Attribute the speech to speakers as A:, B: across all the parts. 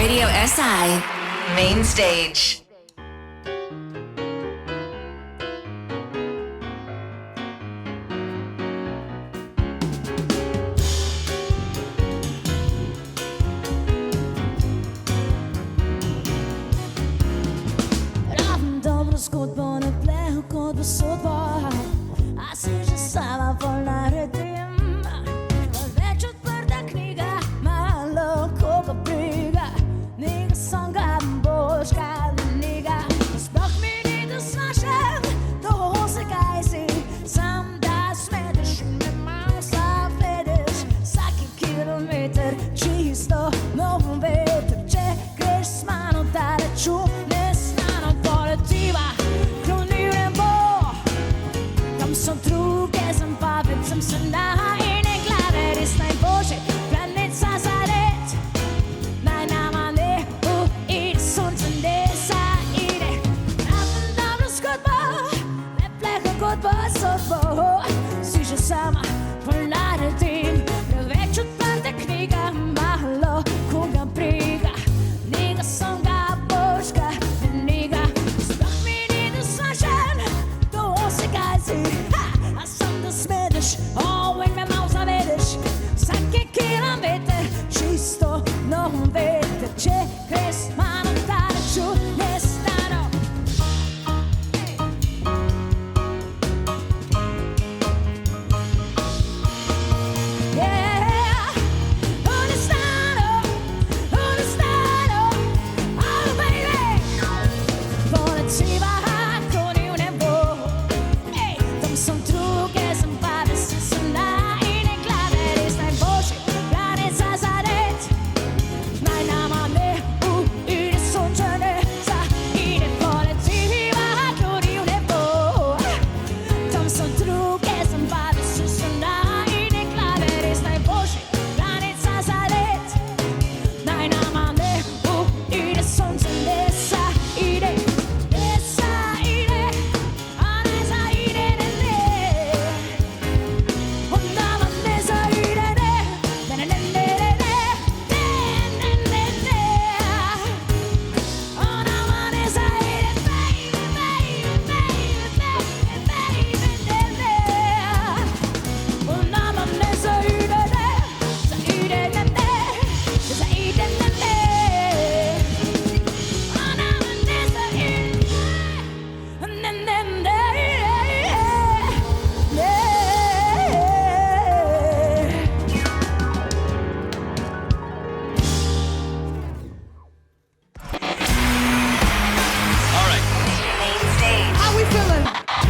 A: Radio SI Main Stage.
B: Zgodbo ne plehu kot bo sodba, a si že sama bolj naredim. Več odprta knjiga, malo ko pa briga, njega sem ga božka, njega. Sploh mi ni da snašem, to se kaj si, sam da smetiš in me malo zavediš. Vsaki kilometer čisto nov veter, če greš s mano daleč nesnano poletiva. Som druge, sem pamet, sem se na Eine glave, res najboljši planet za zadet. Naj nama ne uide sonce, ne zaide. Napen dobro zgodbo, ne pleha kot bo sodbo. Si že sama ponaredim, preveč odprta knjiga, malo koga briga. Njega sem ga božka, njega. Sploh mi ni da snažen, to se kaj si. Oh, in me malo zavediš, vsake kilometer čisto nov veter, če greš s mano daleč nesnano. Yeah, nesnano, oh baby. Poleciva koni v nebo, tam sem druge, sem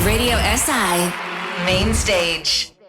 A: Radio SI Main Stage.